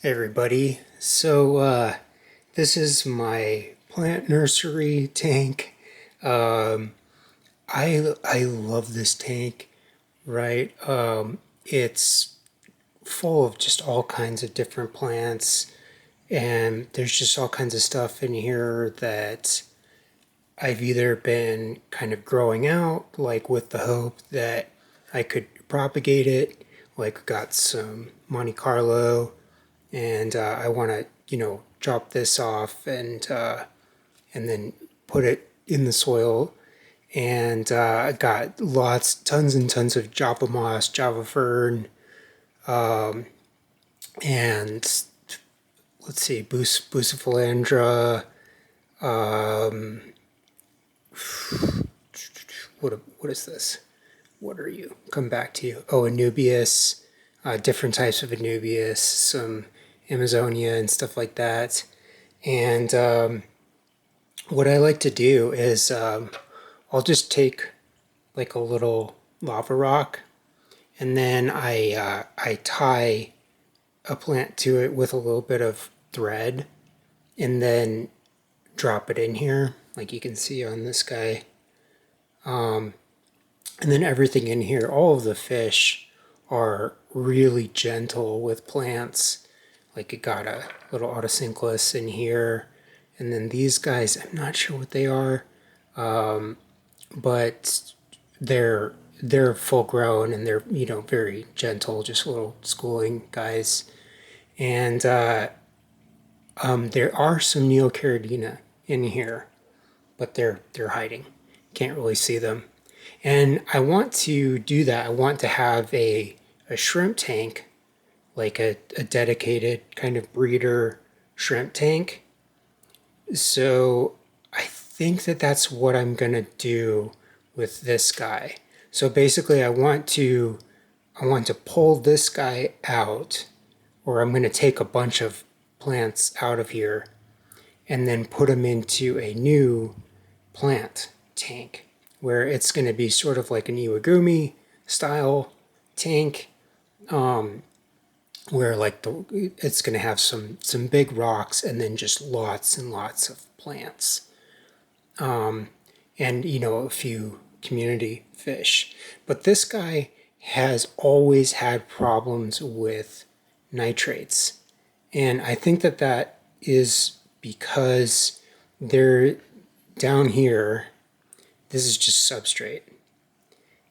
Hey everybody. This is my plant nursery tank. Um, I love this tank, right? It's full of just all kinds of different plants, and there's just all kinds of stuff in here that I've either been kind of growing out, like with the hope that I could propagate it, like got some Monte Carlo and I want to, drop this off and then put it in the soil. And I got tons and tons of Java moss, Java fern, and let's see, Bucephalandra. What is this? What are you? Come back to you. Oh, Anubias, different types of Anubias, some Amazonia and stuff like that. And what I like to do is I'll just take like a little lava rock, and then I tie a plant to it with a little bit of thread, and then drop it in here, like you can see on this guy. And then everything in here, all of the fish are really gentle with plants. Like it got a little autosynclus in here. And then these guys, I'm not sure what they are, but they're full grown and they're very gentle, just little schooling guys. And there are some Neocaridina in here, but they're hiding. Can't really see them. And I want to do that. I want to have a shrimp tank, like a dedicated kind of breeder shrimp tank. So I think that that's what I'm going to do with this guy. So basically I want to pull this guy out, or I'm going to take a bunch of plants out of here and then put them into a new plant tank where it's going to be sort of like an iwagumi style tank, where it's going to have some big rocks and then just lots and lots of plants, and a few community fish. But this guy has always had problems with nitrates, and I think that that is because they're down here. This is just substrate,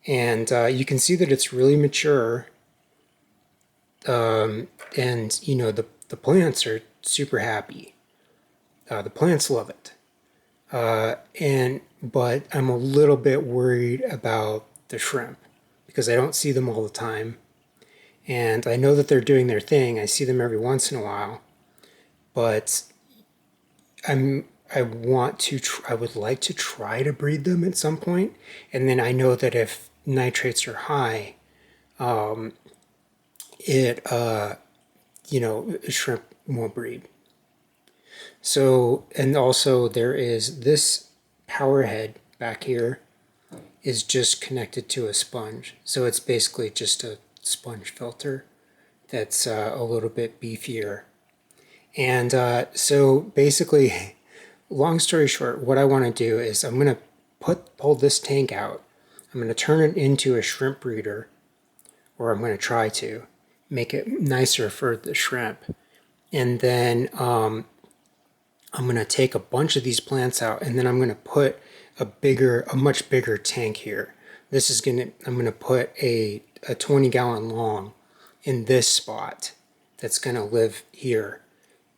and you can see that it's really mature, and the plants are super happy. The plants love it, and but I'm a little bit worried about the shrimp because I don't see them all the time, and I know that they're doing their thing. I see them every once in a while, but I would like to try to breed them at some point, and then I know that if nitrates are high, it shrimp won't breed. So, and also there is this power head back here is just connected to a sponge. So it's basically just a sponge filter that's a little bit beefier. And so basically, long story short, what I want to do is I'm going to pull this tank out. I'm going to turn it into a shrimp breeder, or I'm going to try to make it nicer for the shrimp. And then I'm going to take a bunch of these plants out, and then I'm going to put a much bigger tank here. I'm going to put a 20-gallon long in this spot that's going to live here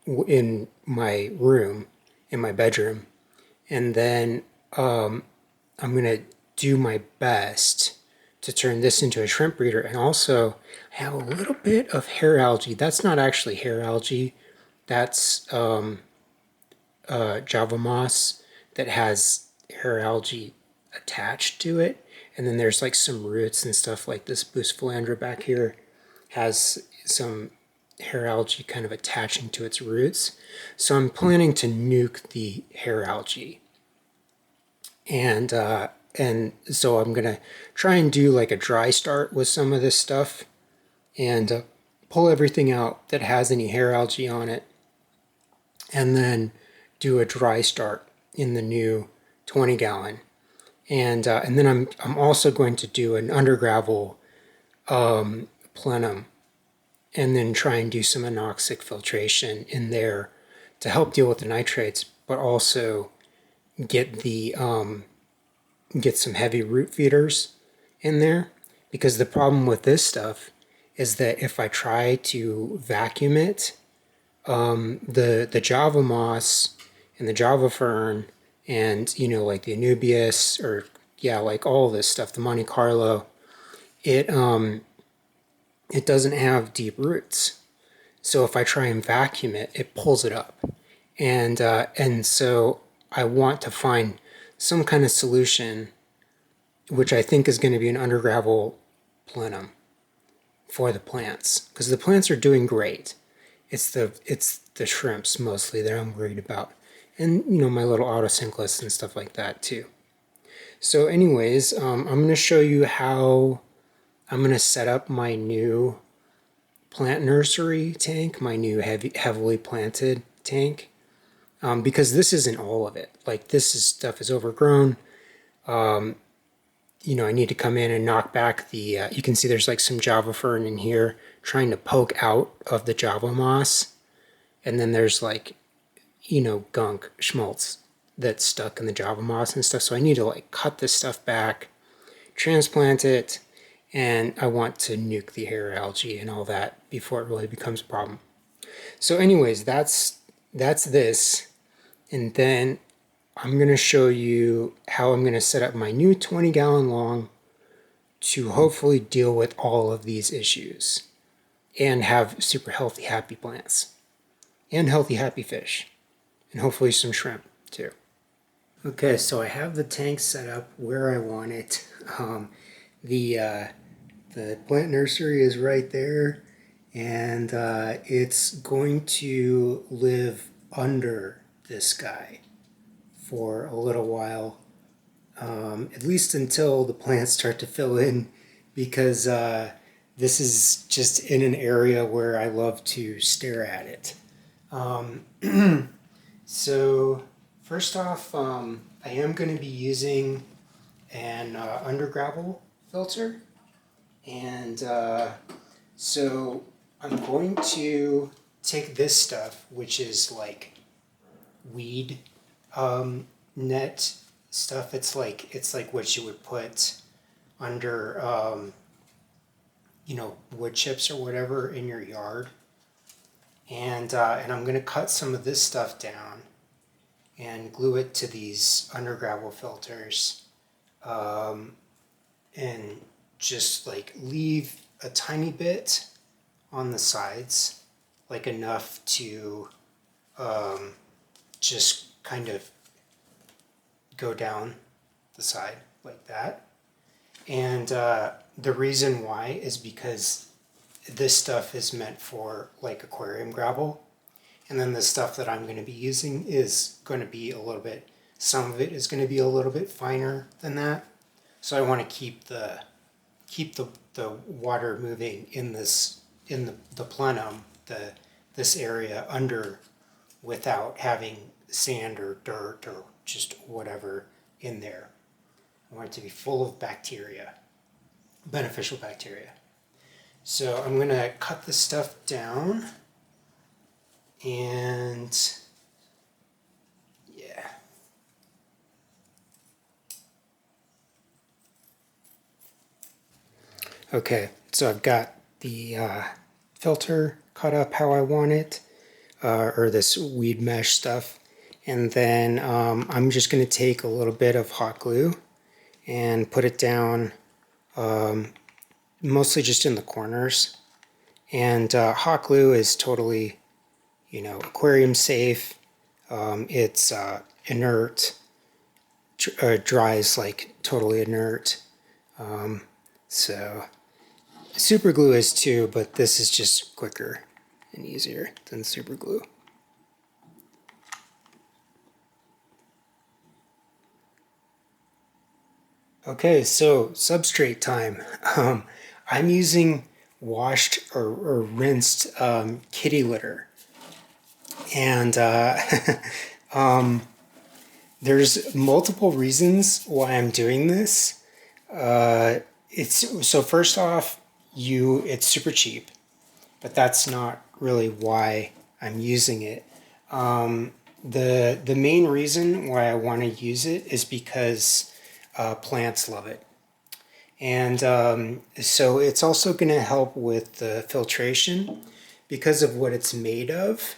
in my room, in my bedroom. And then I'm going to do my best to turn this into a shrimp breeder. And also, I have a little bit of hair algae. That's not actually hair algae. That's Java moss that has hair algae attached to it. And then there's like some roots and stuff, like this Bucephalandra back here has some hair algae kind of attaching to its roots. So I'm planning to nuke the hair algae. And so I'm gonna try and do like a dry start with some of this stuff, and pull everything out that has any hair algae on it, and then do a dry start in the new 20 gallon. And then I'm also going to do an undergravel plenum, and then try and do some anoxic filtration in there to help deal with the nitrates, but also get the get some heavy root feeders in there. Because the problem with this stuff is that if I try to vacuum it, the Java moss and the Java fern and, you know, like the Anubias, or yeah, like all this stuff, the Monte Carlo, it doesn't have deep roots. So if I try and vacuum it, it pulls it up. And so I want to find some kind of solution, which I think is going to be an undergravel plenum for the plants, because the plants are doing great. It's the shrimps mostly that I'm worried about, and you know, my little autosynclists and stuff like that too. So anyways, I'm going to show you how I'm going to set up my new plant nursery tank, my new heavily planted tank, because this isn't all of it. Like stuff is overgrown. You know, I need to come in and knock back the, you can see there's like some Java fern in here trying to poke out of the Java moss. And then there's like, you know, gunk, schmaltz that's stuck in the Java moss and stuff. So I need to like cut this stuff back, transplant it, and I want to nuke the hair algae and all that before it really becomes a problem. So anyways, that's this. And then I'm going to show you how I'm going to set up my new 20 gallon long to hopefully deal with all of these issues and have super healthy, happy plants and healthy, happy fish, and hopefully some shrimp too. Okay, so I have the tank set up where I want it. The plant nursery is right there, and it's going to live under this guy for a little while, at least until the plants start to fill in, because this is just in an area where I love to stare at it. So first off, I am going to be using an undergravel filter, and so I'm going to take this stuff, which is like weed net stuff. It's like what you would put under you know, wood chips or whatever in your yard, and I'm going to cut some of this stuff down and glue it to these undergravel filters, and just like leave a tiny bit on the sides, like enough to just kind of go down the side like that. And the reason why is because this stuff is meant for like aquarium gravel, and then the stuff that I'm going to be using is going to be a little bit, some of it is going to be a little bit finer than that. So I want to keep the water moving in the plenum, this area under, without having sand or dirt or just whatever in there. I want it to be full of bacteria, beneficial bacteria. So I'm going to cut this stuff down, and yeah. Okay, so I've got the filter cut up how I want it, or this weed mesh stuff, and then I'm just going to take a little bit of hot glue and put it down, mostly just in the corners. And hot glue is totally, you know, aquarium safe. It's inert, dries like totally inert. So super glue is too, but this is just quicker and easier than super glue. Okay, so substrate time. I'm using washed or rinsed kitty litter. And there's multiple reasons why I'm doing this. So first off, it's super cheap, but that's not really why I'm using it. The main reason why I want to use it is because plants love it. And so it's also going to help with the filtration because of what it's made of.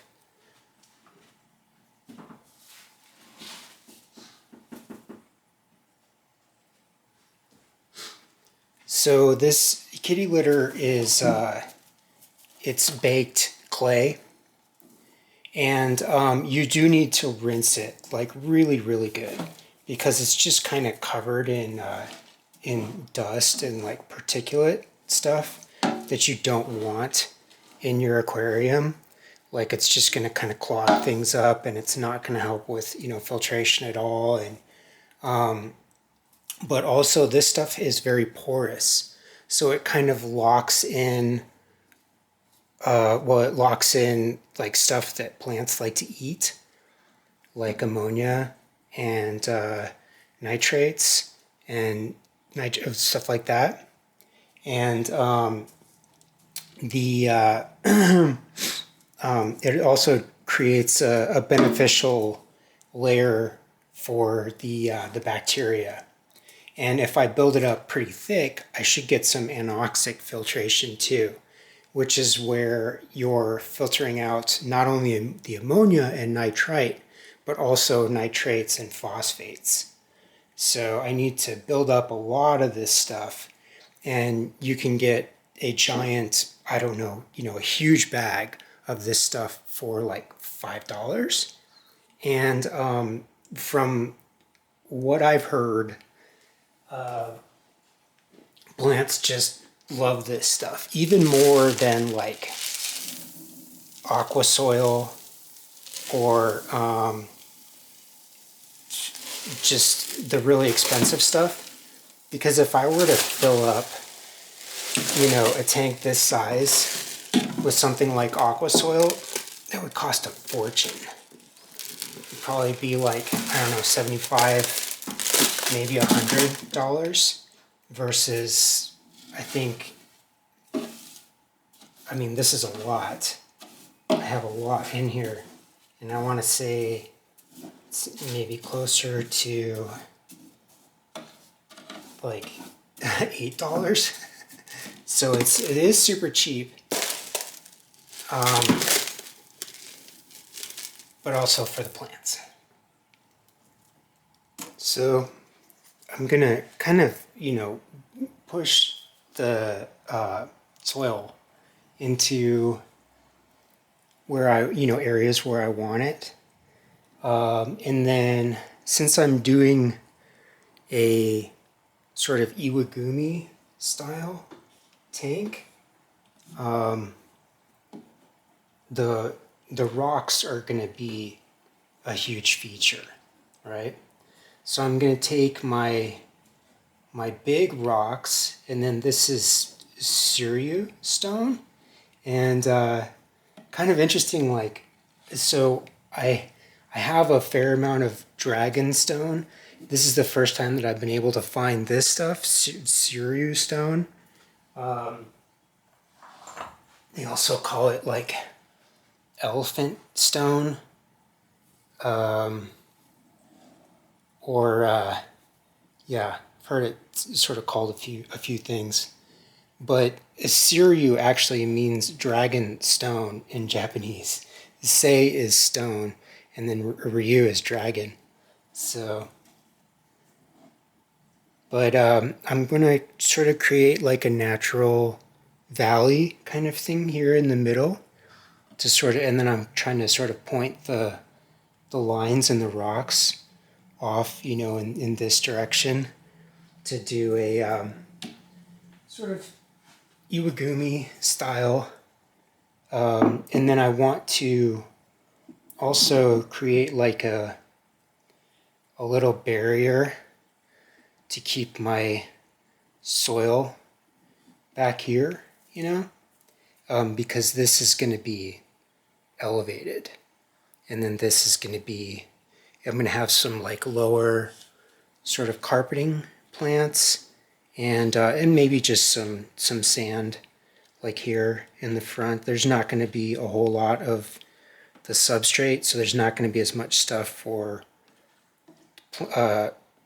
So this kitty litter is it's baked clay, and you do need to rinse it like really, really good because it's just kind of covered in dust and like particulate stuff that you don't want in your aquarium. Like it's just going to kind of clog things up, and it's not going to help with filtration at all. And but also this stuff is very porous, so it kind of locks in. It locks in like stuff that plants like to eat, like ammonia and nitrates and stuff like that. And it also creates a beneficial layer for the bacteria. And if I build it up pretty thick, I should get some anoxic filtration too, which is where you're filtering out not only the ammonia and nitrite, but also nitrates and phosphates. So I need to build up a lot of this stuff, and you can get a giant, I don't know, a huge bag of this stuff for like $5. And from what I've heard, plants just love this stuff even more than like aqua soil or just the really expensive stuff. Because if I were to fill up, a tank this size with something like aqua soil, that would cost a fortune. It'd probably be like, I don't know, $75, maybe $100 versus, this is a lot. I have a lot in here, and I want to say it's maybe closer to like $8. So it is super cheap, but also for the plants. So I'm gonna kind of push the soil into where areas where I want it, and then since I'm doing a sort of iwagumi style tank, the rocks are going to be a huge feature, right? So I'm going to take my big rocks, and then this is Suryu stone, and kind of interesting, like, so I have a fair amount of dragon stone. This is the first time that I've been able to find this stuff, Suryu stone. They also call it like elephant stone, I've heard it sort of called a few things. But Suryu actually means dragon stone in Japanese. Sei is stone, and then Ryu is dragon. So, but I'm gonna sort of create like a natural valley kind of thing here in the middle, to sort of, and then I'm trying to sort of point the lines and the rocks off, in this direction, to do a sort of iwagumi style. And then I want to also create like a little barrier to keep my soil back here, you know, because this is going to be elevated. And then this is going to be, I'm going to have some like lower sort of carpeting plants, and maybe just some sand like here in the front. There's not going to be a whole lot of the substrate, so there's not going to be as much stuff for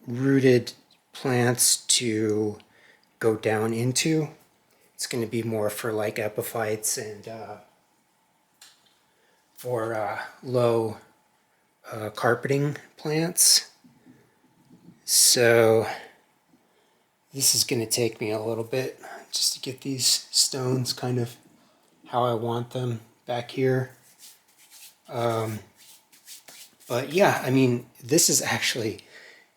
rooted plants to go down into. It's going to be more for like epiphytes and for low carpeting plants. So this is going to take me a little bit just to get these stones kind of how I want them back here. But yeah, I mean, this is actually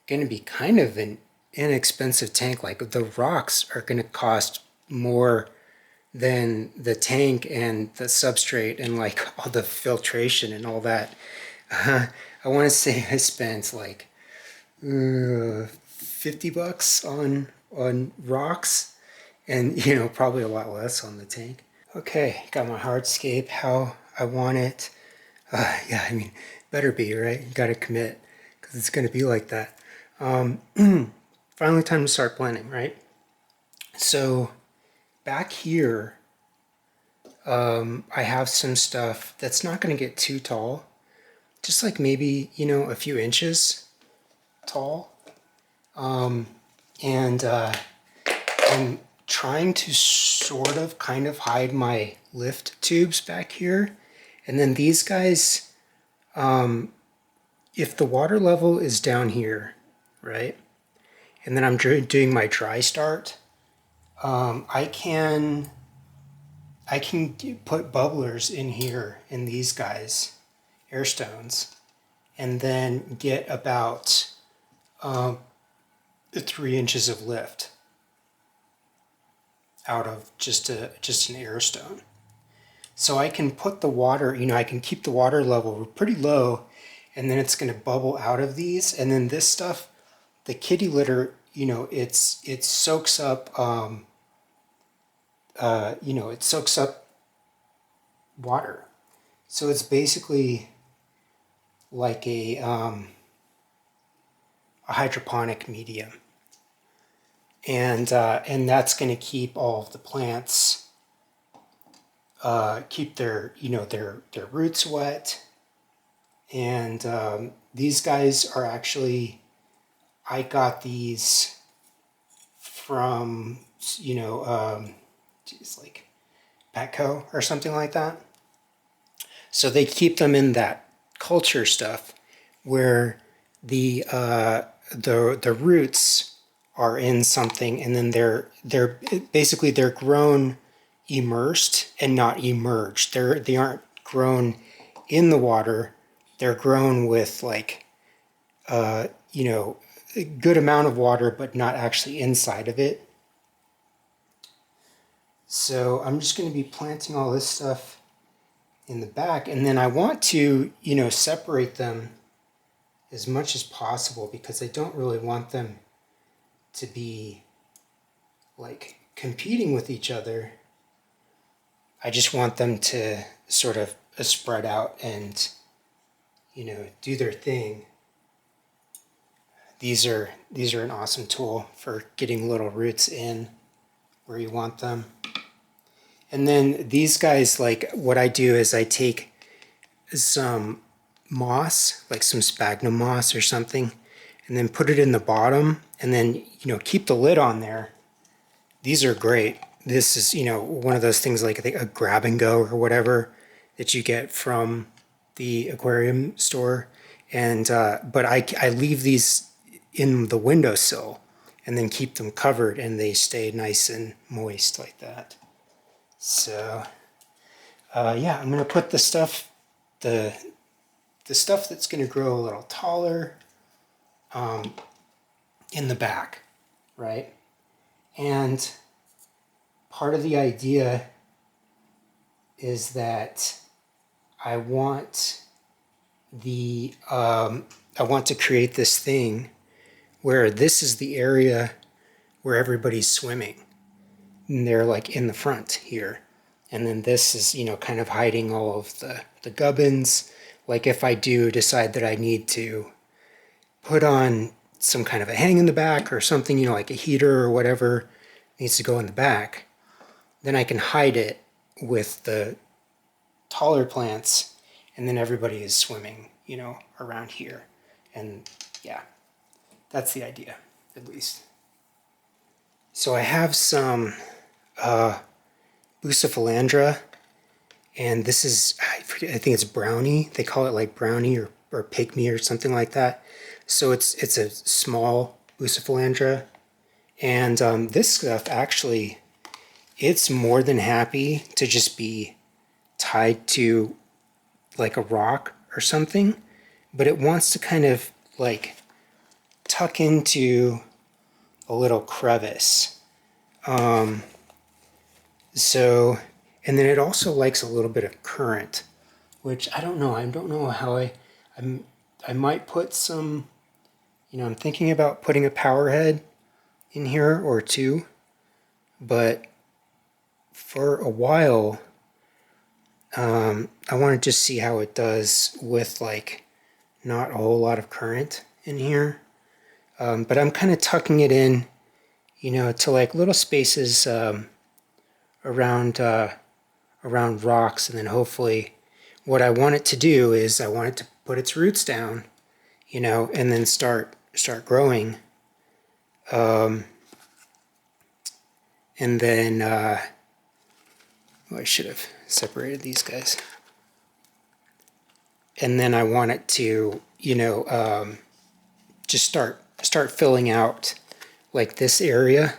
going to be kind of an inexpensive tank. Like the rocks are going to cost more than the tank and the substrate and like all the filtration and all that. I want to say I spent like $50 on rocks, and you know, probably a lot less on the tank. Okay, got my hardscape how I want it. Yeah, I mean, better be, right? You got to commit because it's going to be like that. Finally, time to start blending, right? So back here, I have some stuff that's not going to get too tall, just like maybe, you know, a few inches tall. And I'm trying to sort of kind of hide my lift tubes back here. And then these guys, if the water level is down here, right? And then I'm doing my dry start, I can put bubblers in here in these guys, air stones, and then get about 3 inches of lift out of just an air stone. So I can put the water, you know, I can keep the water level pretty low, and then it's going to bubble out of these. And then this stuff, the kitty litter, you know, it soaks up, you know, it soaks up water. So it's basically like a hydroponic medium. And that's going to keep all of the plants, keep their, you know, their roots wet. And these guys are actually, I got these from, you know, geez, like Petco or something like that. So they keep them in that culture stuff where the roots are in something, and then they're basically they're grown immersed and not emerged. They aren't grown in the water. They're grown with like you know, a good amount of water, but not actually inside of it. So I'm just going to be planting all this stuff in the back, and then I want to, you know, separate them as much as possible because I don't really want them to be like competing with each other. I just want them to sort of spread out and, you know, do their thing. These are an awesome tool for getting little roots in where you want them. And then these guys, like what I do is I take some moss, like some sphagnum moss or something, and then put it in the bottom, and then, you know, keep the lid on there. These are great. This is, you know, one of those things like a grab and go or whatever that you get from the aquarium store. And but I leave these in the windowsill and then keep them covered, and they stay nice and moist like that. So yeah, I'm gonna put the stuff that's gonna grow a little taller in the back, right? And part of the idea is that I want to create this thing where this is the area where everybody's swimming. and they're like in the front here. And then this is, you know, kind of hiding all of the gubbins. Like if I do decide that I need to put on some kind of a hang in the back or something, you know, like a heater or whatever needs to go in the back, then I can hide it with the taller plants, and then everybody is swimming, you know, around here. And yeah, that's the idea, at least. So I have some Bucephalandra, and this is, I think it's brownie. They call it like brownie or pygmy or something like that. So it's a small Bucephalandra. And this stuff actually, it's more than happy to just be tied to like a rock or something, but it wants to kind of like tuck into a little crevice. So, and then it also likes a little bit of current, which I don't know. I don't know how I might put some, you know, I'm thinking about putting a power head in here or two, but for a while, I want to just see how it does with like not a whole lot of current in here. But I'm kind of tucking it in, you know, to like little spaces around rocks, and then hopefully what I want it to do is I want it to put its roots down, you know, and then start growing. And then oh, I should have separated these guys. And then I want it to, you know, just start filling out like this area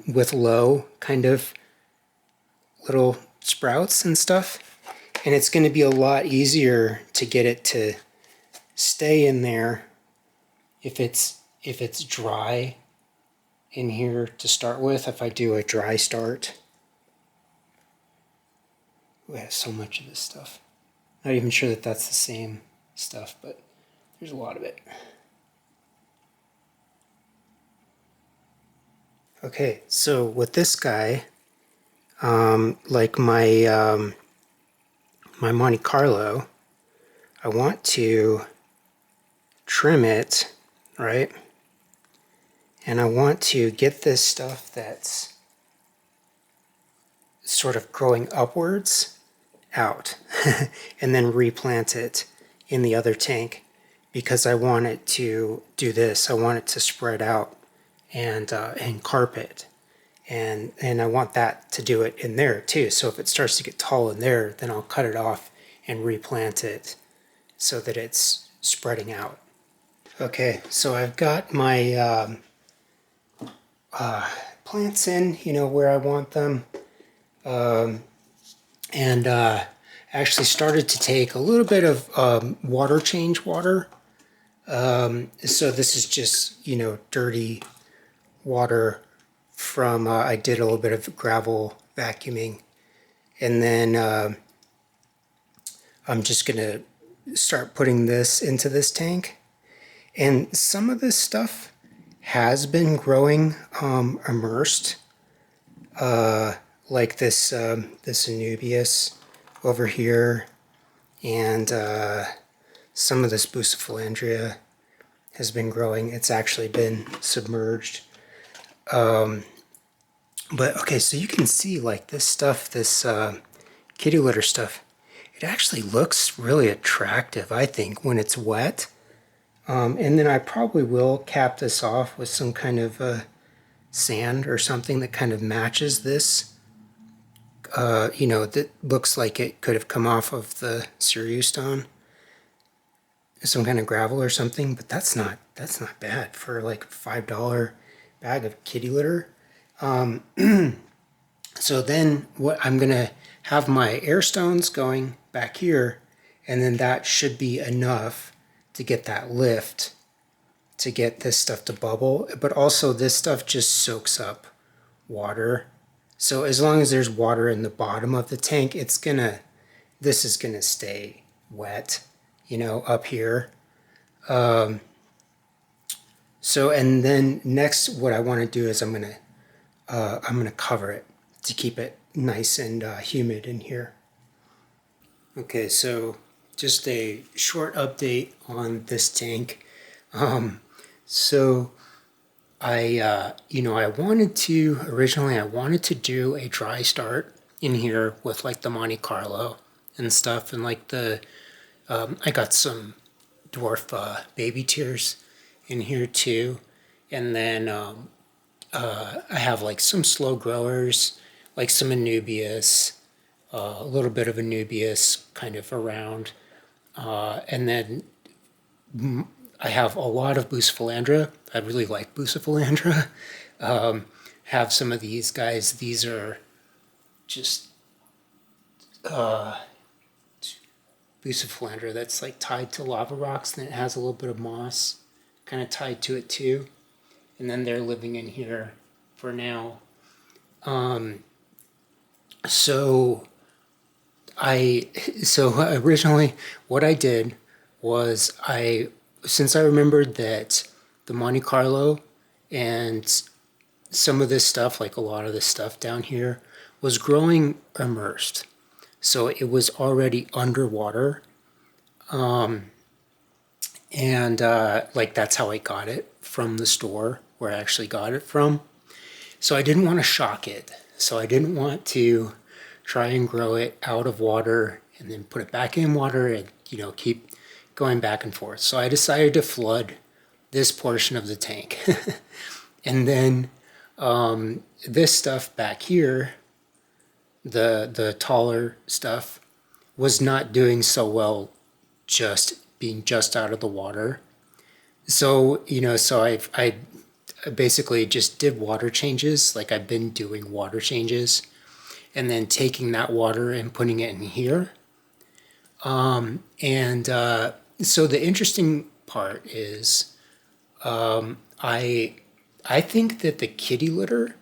with low kind of little sprouts and stuff. And it's going to be a lot easier to get it to stay in there if it's dry in here to start with, if I do a dry start. Ooh, I have so much of this stuff. Not even sure that that's the same stuff, but there's a lot of it. Okay, so with this guy, like my my Monte Carlo, I want to trim it, right? And I want to get this stuff that's sort of growing upwards out and then replant it in the other tank, because I want it to do this. I want it to spread out and carpet. And I want that to do it in there too. So if it starts to get tall in there, then I'll cut it off and replant it so that it's spreading out. Okay, so I've got my plants in, you know, where I want them. And actually started to take a little bit of water change water. So this is just, you know, dirty water from, I did a little bit of gravel vacuuming. And then I'm just going to start putting this into this tank. And some of this stuff has been growing immersed, like this this Anubias over here, and some of this Bucephalandria has been growing. It's actually been submerged. But okay, so you can see like this stuff, this kitty litter stuff, it actually looks really attractive, I think, when it's wet. And then I probably will cap this off with some kind of sand or something that kind of matches this. You know, that looks like it could have come off of the Surrey stone. Some kind of gravel or something, but that's not bad for like a $5 bag of kitty litter. So then what I'm gonna have my air stones going back here, and then that should be enough to get that lift, to get this stuff to bubble. But also this stuff just soaks up water. So as long as there's water in the bottom of the tank, this is gonna stay wet, you know, up here. So, and then next, what I want to do is I'm gonna cover it to keep it nice and humid in here. Okay, so just a short update on this tank. So I wanted to, originally I wanted to do a dry start in here with like the Monte Carlo and stuff, and like I got some dwarf baby tears in here too. And then I have like some slow growers, like some Anubias, a little bit of Anubias kind of around. And then I have a lot of Bucephalandra. I really like Bucephalandra. Have some of these guys. These are just Bucephalandra that's like tied to lava rocks, and it has a little bit of moss kind of tied to it too. And then they're living in here for now. So so originally what I did was since I remembered that the Monte Carlo and some of this stuff, like a lot of this stuff down here, was growing immersed. So it was already underwater. And like that's how I got it from the store where I actually got it from. So I didn't want to shock it. So I didn't want to try and grow it out of water and then put it back in water and, keep going back and forth. So I decided to flood this portion of the tank. And then this stuff back here, the taller stuff, was not doing so well just being just out of the water. So, I basically just did water changes. Like I've been doing water changes and then taking that water and putting it in here. So the interesting part is I think that the kitty litter,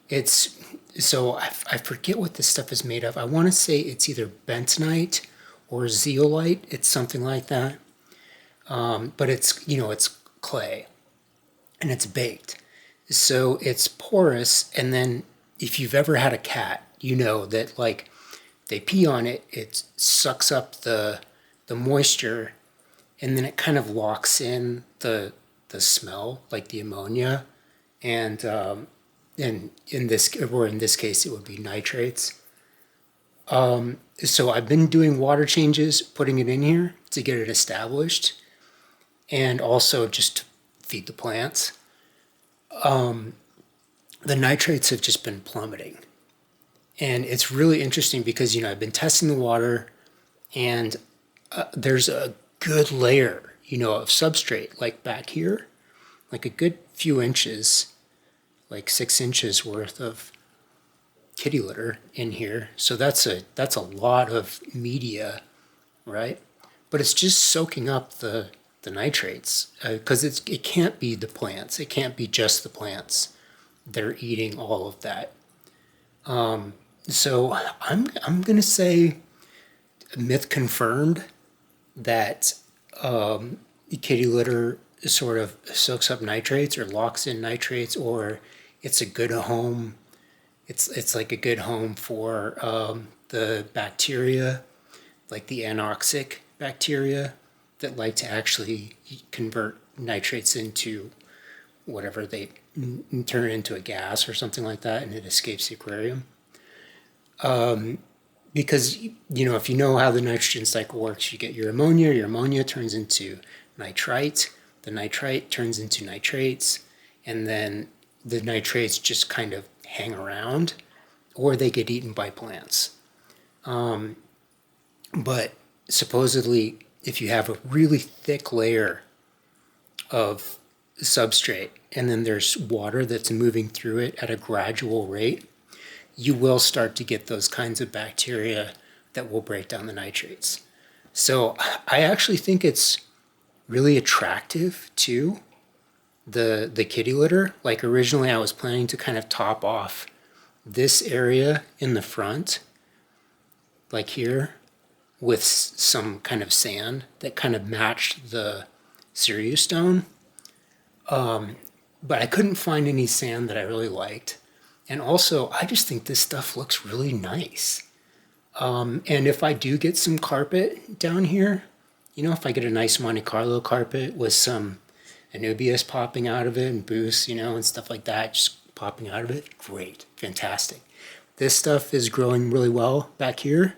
it's so I forget what this stuff is made of. I want to say it's either bentonite or zeolite. It's something like that. But it's clay and it's baked. So it's porous. And then if you've ever had a cat, you know that like they pee on it, it sucks up the moisture, and then it kind of locks in the smell, like the ammonia, and in this case it would be nitrates. So I've been doing water changes, putting it in here to get it established, and also just to feed the plants. The nitrates have just been plummeting. And it's really interesting because, I've been testing the water, and there's a good layer, of substrate, like back here, like a good few inches, like 6 inches worth of kitty litter in here. So that's a lot of media, right? But it's just soaking up the nitrates because it can't be the plants. It can't be just the plants. They're eating all of that. So I'm gonna say myth confirmed that kitty litter sort of soaks up nitrates or locks in nitrates, or it's a good home. It's like a good home for the bacteria, like the anoxic bacteria that like to actually convert nitrates into whatever they turn it into a gas or something like that, and it escapes the aquarium. Because if you know how the nitrogen cycle works, you get your ammonia turns into nitrite, the nitrite turns into nitrates, and then the nitrates just kind of hang around, or they get eaten by plants. But supposedly, if you have a really thick layer of substrate and then there's water that's moving through it at a gradual rate, you will start to get those kinds of bacteria that will break down the nitrates. So I actually think it's really attractive to the kitty litter. Like originally I was planning to kind of top off this area in the front, like here, with some kind of sand that kind of matched the Sirius stone. But I couldn't find any sand that I really liked. And also, I just think this stuff looks really nice. And if I do get some carpet down here, you know, if I get a nice Monte Carlo carpet with some Anubias popping out of it and boosts, you know, and stuff like that, just popping out of it, great, fantastic. This stuff is growing really well back here,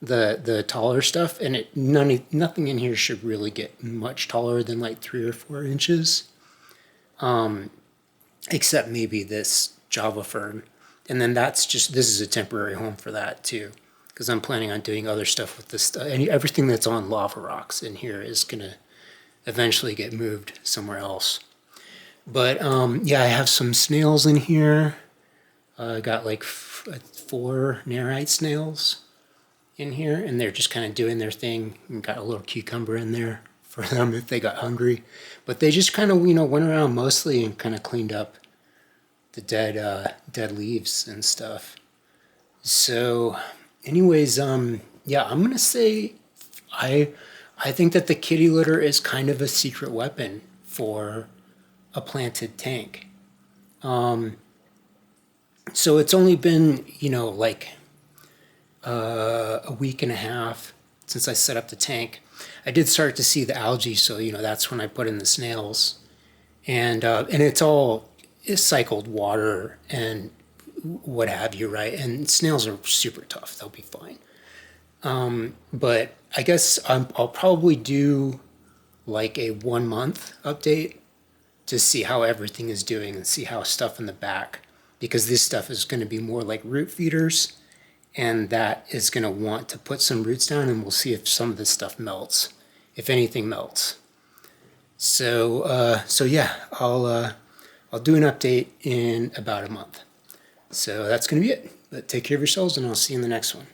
the taller stuff, and nothing in here should really get much taller than like 3 or 4 inches, except maybe this Java fern. And then this is a temporary home for that too, because I'm planning on doing other stuff with this stuff. And everything that's on lava rocks in here is gonna eventually get moved somewhere else. But yeah, I have some snails in here. I got like 4 Nerite snails in here, and they're just kind of doing their thing. And got a little cucumber in there for them if they got hungry. But they just kind of, you know, went around mostly and kind of cleaned up the dead leaves and stuff. So anyways, yeah, I'm gonna say I think that the kitty litter is kind of a secret weapon for a planted tank. So it's only been, you know, like a week and a half since I set up the tank. I did start to see the algae, so you know that's when I put in the snails, and it's cycled water and what have you, right? And snails are super tough; they'll be fine. But I guess I'll probably do like a 1 month update to see how everything is doing and see how stuff in the back, because this stuff is going to be more like root feeders, and that is going to want to put some roots down, and we'll see if some of this stuff melts, if anything melts. So yeah, I'll do an update in about a month. So that's going to be it. But take care of yourselves, and I'll see you in the next one.